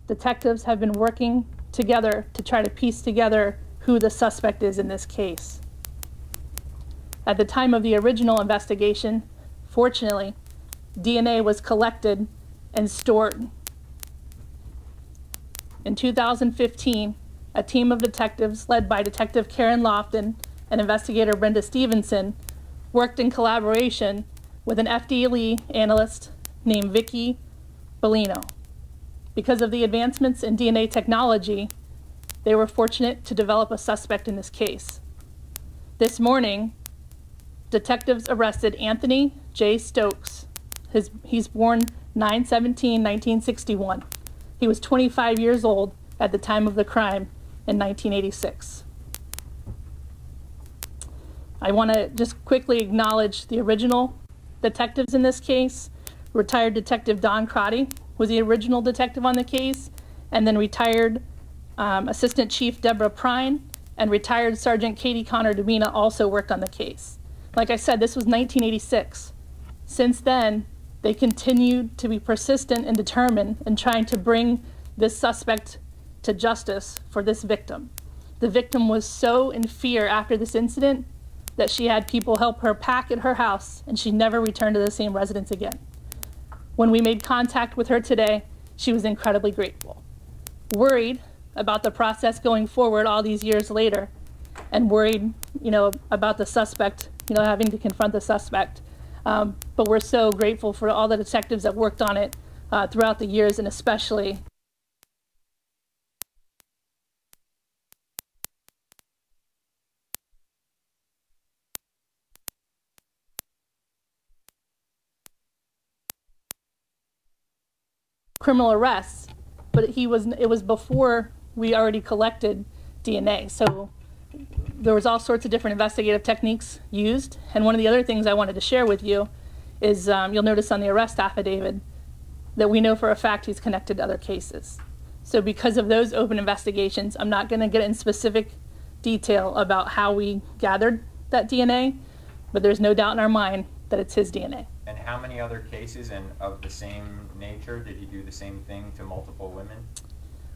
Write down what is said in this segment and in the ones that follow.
detectives have been working together to try to piece together who the suspect is in this case. At the time of the original investigation, fortunately, DNA was collected and stored. In 2015, a team of detectives led by Detective Karen Lofton and investigator Brenda Stevenson worked in collaboration with an FDLE analyst named Vicki Bellino. Because of the advancements in DNA technology, they were fortunate to develop a suspect in this case. This morning, detectives arrested Anthony J. Stokes. He's born 9/17/1961. He was 25 years old at the time of the crime in 1986. I want to just quickly acknowledge the original detectives in this case. Retired Detective Don Crotty was the original detective on the case, and then retired Assistant Chief Deborah Prine and retired Sergeant Katie Connor-Domina also worked on the case. Like I said, this was 1986. Since then, they continued to be persistent and determined in trying to bring this suspect to justice for this victim. The victim was so in fear after this incident that she had people help her pack at her house, and she never returned to the same residence again. When we made contact with her today, she was incredibly grateful. Worried about the process going forward all these years later, and worried, about the suspect, having to confront the suspect. But we're so grateful for all the detectives that worked on it throughout the years, and especially criminal arrests, but it was before we already collected DNA. So there was all sorts of different investigative techniques used. And one of the other things I wanted to share with you is you'll notice on the arrest affidavit that we know for a fact he's connected to other cases. So because of those open investigations, I'm not going to get in specific detail about how we gathered that DNA, but there's no doubt in our mind that it's his DNA. And how many other cases and of the same nature did he do the same thing to multiple women?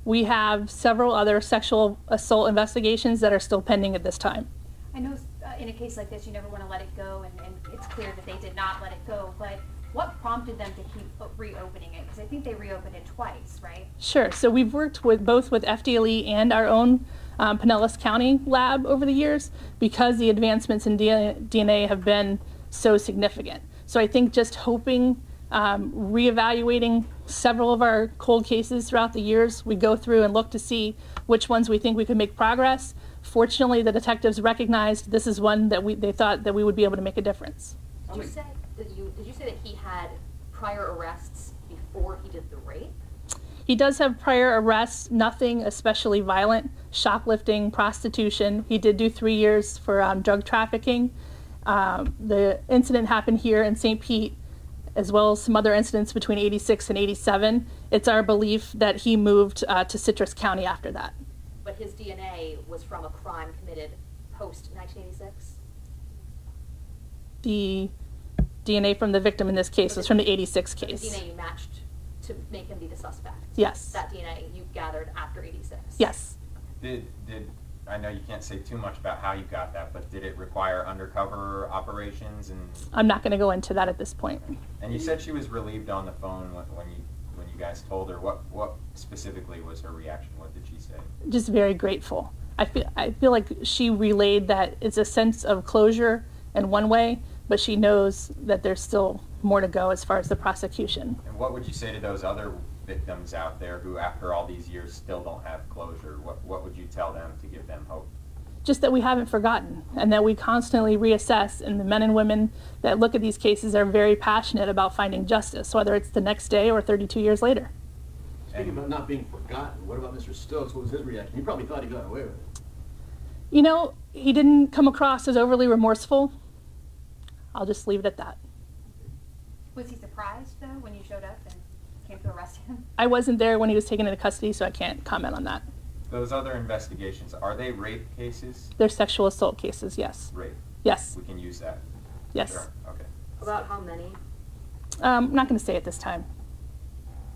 We have several other sexual assault investigations that are still pending at this time. I know in a case like this, you never want to let it go, and it's clear that they did not let it go, but what prompted them to keep reopening it? Because I think they reopened it twice, right? Sure. So we've worked both with FDLE and our own Pinellas County lab over the years because the advancements in DNA have been so significant. So I think just hoping, reevaluating several of our cold cases throughout the years, we go through and look to see which ones we think we could make progress. Fortunately, the detectives recognized this is one that they thought that we would be able to make a difference. Did you say that he had prior arrests before he did the rape? He does have prior arrests, nothing especially violent, shoplifting, prostitution. He did do 3 years for drug trafficking. The incident happened here in St. Pete, as well as some other incidents between 86 and 87. It's our belief that he moved to Citrus County after that. But his DNA was from a crime committed post-1986? The DNA from the victim in this case was from the 86 case. The DNA you matched to make him be the suspect? Yes. That DNA you gathered after 86? Yes. I know you can't say too much about how you got that, but did it require undercover operations? And I'm not going to go into that at this point. And you said she was relieved on the phone when you guys told her. What specifically was her reaction? What did she say? Just very grateful. I feel like she relayed that it's a sense of closure in one way, but she knows that there's still more to go as far as the prosecution. And what would you say to those other victims out there who, after all these years, still don't have closure? What would you tell them to give them hope? Just that we haven't forgotten, and that we constantly reassess, and the men and women that look at these cases are very passionate about finding justice, whether it's the next day or 32 years later. Speaking about not being forgotten, what about Mr. Stokes? What was his reaction? He probably thought he got away with it. He didn't come across as overly remorseful. I'll just leave it at that. Was he surprised, though, when you showed up and came to arrest him? I wasn't there when he was taken into custody, so I can't comment on that. Those other investigations, are they rape cases? They're sexual assault cases, yes. Rape? Yes. We can use that? Yes. Sure. Okay. About how many? I'm not going to say at this time.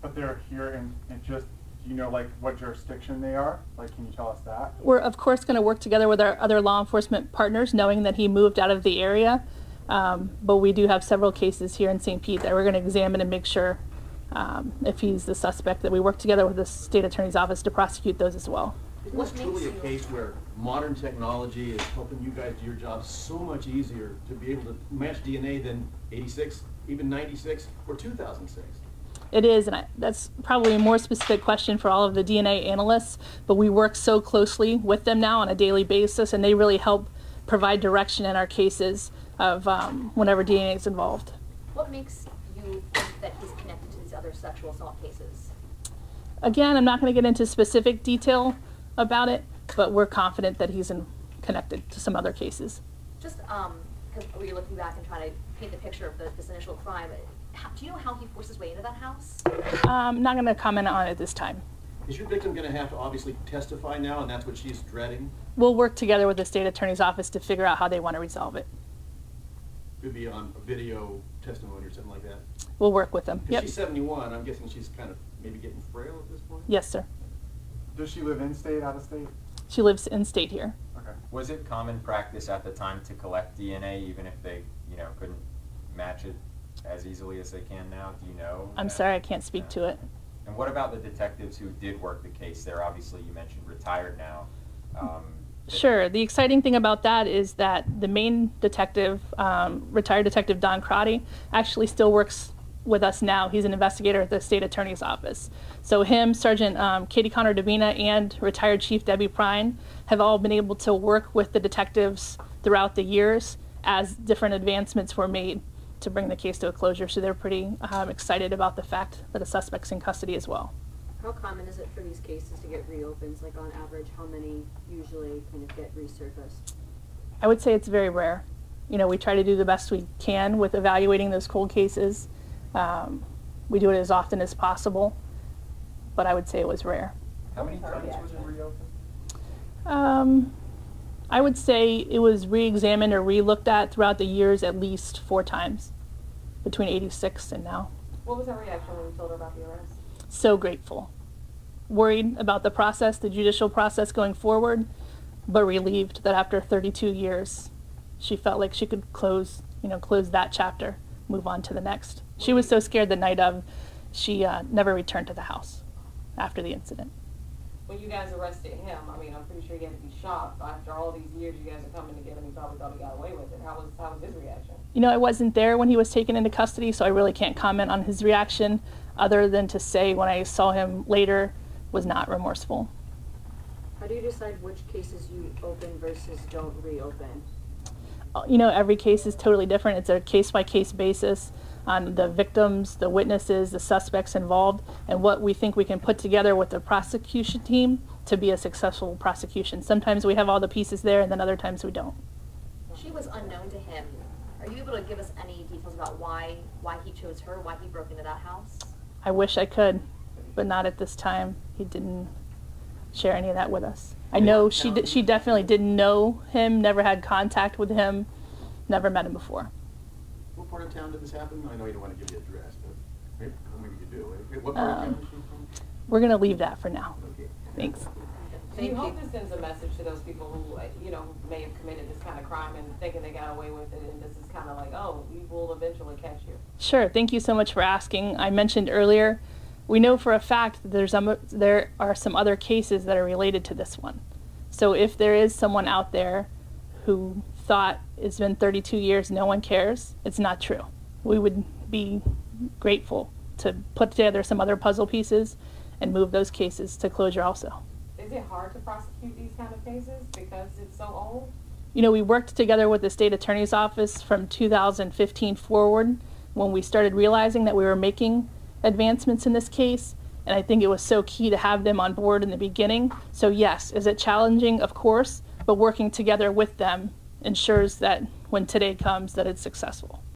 But they're here in just Do you know like what jurisdiction they are? Like, can you tell us that? We're of course going to work together with our other law enforcement partners, knowing that he moved out of the area. But we do have several cases here in St. Pete that we're going to examine and make sure if he's the suspect, that we work together with the state attorney's office to prosecute those as well. Isn't this truly a case where modern technology is helping you guys do your job so much easier to be able to match DNA than 86, even 96, or 2006? It is, and that's probably a more specific question for all of the DNA analysts, but we work so closely with them now on a daily basis, and they really help provide direction in our cases of whenever DNA is involved. What makes you think that he's connected to these other sexual assault cases? Again, I'm not going to get into specific detail about it, but we're confident that he's connected to some other cases. Just because we're looking back and trying to paint the picture of this initial crime, do you know how he forced his way into that house? I'm not going to comment on it this time. Is your victim going to have to obviously testify now, and that's what she's dreading? We'll work together with the state attorney's office to figure out how they want to resolve it. Could be on a video testimony or something like that? We'll work with them. 'Cause Yep. she's 71, I'm guessing she's kind of maybe getting frail at this point? Yes, sir. Does she live in state, out of state? She lives in state here. Okay. Was it common practice at the time to collect DNA even if they, couldn't match it as easily as they can now? Do you know? I'm sorry, I can't speak to it. And what about the detectives who did work the case? They're obviously, you mentioned, retired now. Sure. The exciting thing about that is that the main detective, retired detective Don Crotty, actually still works with us now. He's an investigator at the state attorney's office. So him, Sergeant Katie Connor Davina, and retired Chief Debbie Prine have all been able to work with the detectives throughout the years as different advancements were made to bring the case to a closure. So they're pretty excited about the fact that a suspect's in custody as well. How common is it for these cases to get reopens? Like on average, how many usually kind of get resurfaced? I would say it's very rare. We try to do the best we can with evaluating those cold cases. We do it as often as possible, but I would say it was rare. How many times was it reopened? I would say it was re-examined or re-looked at throughout the years at least 4 times, between 86 and now. What was her reaction when you told her about the arrest? So grateful. Worried about the process, the judicial process going forward, but relieved that after 32 years, she felt like she could close that chapter, move on to the next. She was so scared the night of, she never returned to the house after the incident. When you guys arrested him, I'm pretty sure you had to be shocked. After all these years you guys are coming together, you probably thought he got away with it. How was his reaction? I wasn't there when he was taken into custody, so I really can't comment on his reaction, other than to say when I saw him later, was not remorseful. How do you decide which cases you open versus don't reopen? Every case is totally different. It's a case-by-case basis on the victims, the witnesses, the suspects involved, and what we think we can put together with the prosecution team to be a successful prosecution. Sometimes we have all the pieces there, and then other times we don't. She was unknown to him. Are you able to give us any details about why he chose her, why he broke into that house? I wish I could, but not at this time. He didn't share any of that with us. I know she definitely didn't know him, never had contact with him, never met him before. What part of town did this happen? I know you don't want to give the address, but maybe you do. What part of town is she from? We're going to leave that for now. Okay. Thanks. Do you hope this sends a message to those people who, may have committed this kind of crime and thinking they got away with it, and this is kind of like, oh, we will eventually catch you? Sure. Thank you so much for asking. I mentioned earlier, we know for a fact that there are some other cases that are related to this one. So if there is someone out there who thought it's been 32 years, no one cares, it's not true. We would be grateful to put together some other puzzle pieces and move those cases to closure also. Is it hard to prosecute these kind of cases because it's so old? We worked together with the state attorney's office from 2015 forward when we started realizing that we were making advancements in this case, and I think it was so key to have them on board in the beginning. So yes, is it challenging? Of course, but working together with them ensures that when today comes that it's successful.